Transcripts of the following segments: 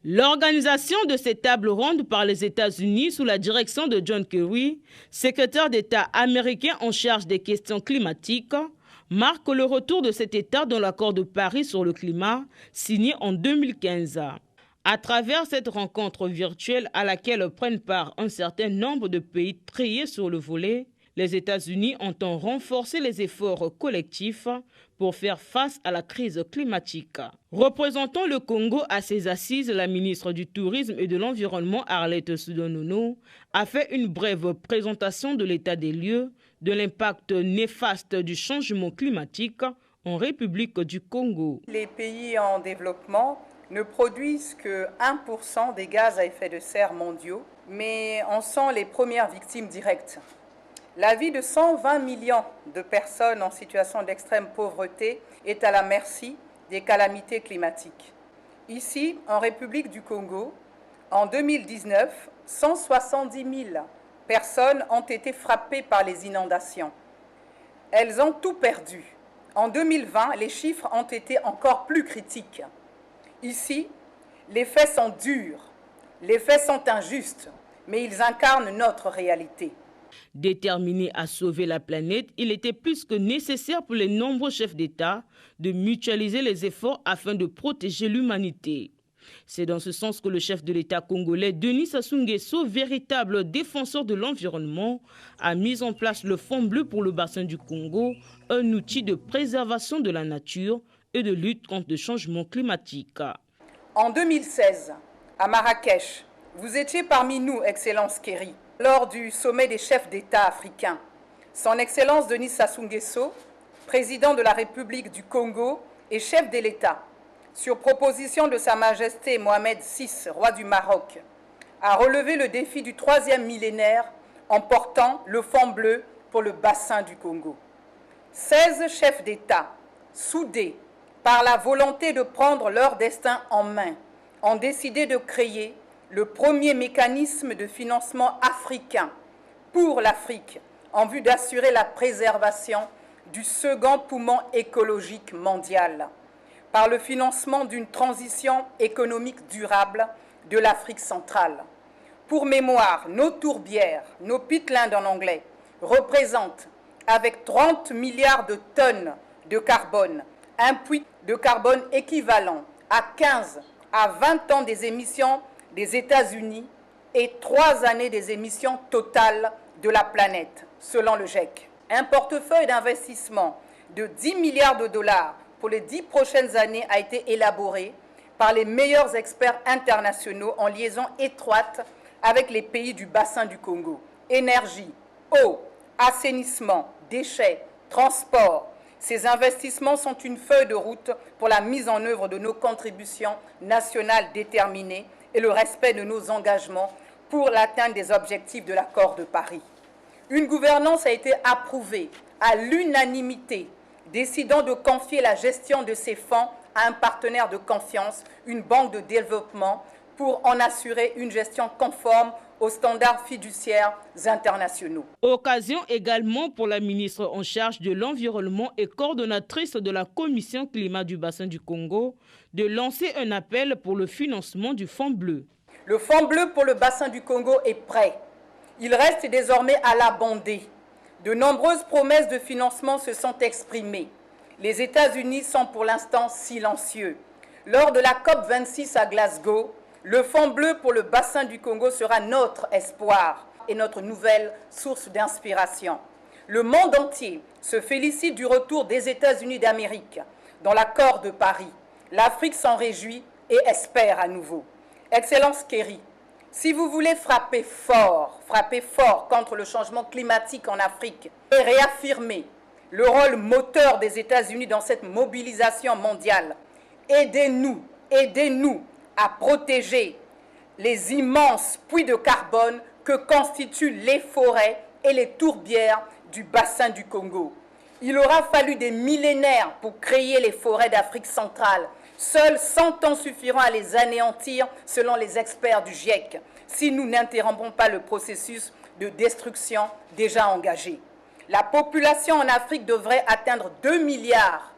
L'organisation de ces tables rondes par les États-Unis sous la direction de John Kerry, secrétaire d'État américain en charge des questions climatiques, marque le retour de cet État dans l'accord de Paris sur le climat signé en 2015. À travers cette rencontre virtuelle à laquelle prennent part un certain nombre de pays triés sur le volet, les États-Unis entendent renforcer les efforts collectifs pour faire face à la crise climatique. Représentant le Congo à ses assises, la ministre du Tourisme et de l'Environnement, Arlette Soudonono, a fait une brève présentation de l'état des lieux de l'impact néfaste du changement climatique en République du Congo. Les pays en développement ne produisent que 1% des gaz à effet de serre mondiaux, mais en sont les premières victimes directes. La vie de 120 millions de personnes en situation d'extrême pauvreté est à la merci des calamités climatiques. Ici, en République du Congo, en 2019, 170 000 personnes ont été frappées par les inondations. Elles ont tout perdu. En 2020, les chiffres ont été encore plus critiques. Ici, les faits sont durs, les faits sont injustes, mais ils incarnent notre réalité. Déterminé à sauver la planète, il était plus que nécessaire pour les nombreux chefs d'État de mutualiser les efforts afin de protéger l'humanité. C'est dans ce sens que le chef de l'État congolais, Denis Sassou Nguesso, véritable défenseur de l'environnement, a mis en place le Fonds bleu pour le bassin du Congo, un outil de préservation de la nature et de lutte contre le changement climatique. En 2016, à Marrakech, vous étiez parmi nous, Excellence Kerry, lors du sommet des chefs d'État africains. Son Excellence Denis Sassou Nguesso, président de la République du Congo et chef de l'État, sur proposition de Sa Majesté Mohamed VI, roi du Maroc, a relevé le défi du 3e millénaire en portant le Fonds bleu pour le bassin du Congo. 16 chefs d'État, soudés par la volonté de prendre leur destin en main, ont décidé de créer le premier mécanisme de financement africain pour l'Afrique en vue d'assurer la préservation du second poumon écologique mondial par le financement d'une transition économique durable de l'Afrique centrale. Pour mémoire, nos tourbières, nos pitlands en anglais, représentent avec 30 milliards de tonnes de carbone, un puits de carbone équivalent à 15 à 20 ans des émissions des États-Unis et 3 années des émissions totales de la planète, selon le GIEC. Un portefeuille d'investissement de 10 milliards de dollars pour les 10 prochaines années a été élaboré par les meilleurs experts internationaux en liaison étroite avec les pays du bassin du Congo. Énergie, eau, assainissement, déchets, transport. Ces investissements sont une feuille de route pour la mise en œuvre de nos contributions nationales déterminées et le respect de nos engagements pour l'atteinte des objectifs de l'accord de Paris. Une gouvernance a été approuvée à l'unanimité, décidant de confier la gestion de ces fonds à un partenaire de confiance, une banque de développement, pour en assurer une gestion conforme aux standards fiduciaires internationaux. Occasion également pour la ministre en charge de l'environnement et coordonnatrice de la Commission climat du bassin du Congo de lancer un appel pour le financement du Fonds bleu. Le Fonds bleu pour le bassin du Congo est prêt. Il reste désormais à l'abonder. De nombreuses promesses de financement se sont exprimées. Les États-Unis sont pour l'instant silencieux. Lors de la COP26 à Glasgow, le Fonds bleu pour le bassin du Congo sera notre espoir et notre nouvelle source d'inspiration. Le monde entier se félicite du retour des États-Unis d'Amérique dans l'accord de Paris. L'Afrique s'en réjouit et espère à nouveau. Excellence Kerry, si vous voulez frapper fort contre le changement climatique en Afrique et réaffirmer le rôle moteur des États-Unis dans cette mobilisation mondiale, aidez-nous à protéger les immenses puits de carbone que constituent les forêts et les tourbières du bassin du Congo. Il aura fallu des millénaires pour créer les forêts d'Afrique centrale. Seuls 100 ans suffiront à les anéantir selon les experts du GIEC, si nous n'interrompons pas le processus de destruction déjà engagé. La population en Afrique devrait atteindre 2 milliards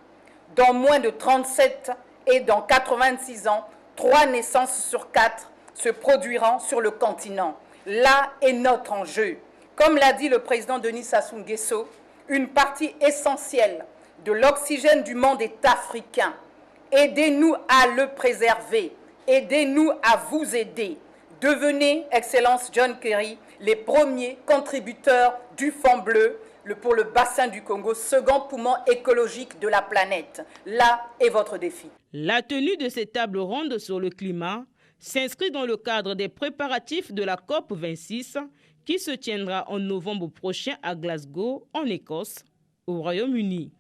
dans moins de 37 et dans 86 ans, 3 naissances sur 4 se produiront sur le continent. Là est notre enjeu. Comme l'a dit le président Denis Sassou Nguesso, une partie essentielle de l'oxygène du monde est africain. Aidez-nous à le préserver. Aidez-nous à vous aider. Devenez, Excellence John Kerry, les premiers contributeurs du Fonds bleu pour le bassin du Congo, second poumon écologique de la planète. Là est votre défi. La tenue de cette table ronde sur le climat s'inscrit dans le cadre des préparatifs de la COP26 qui se tiendra en novembre prochain à Glasgow, en Écosse, au Royaume-Uni.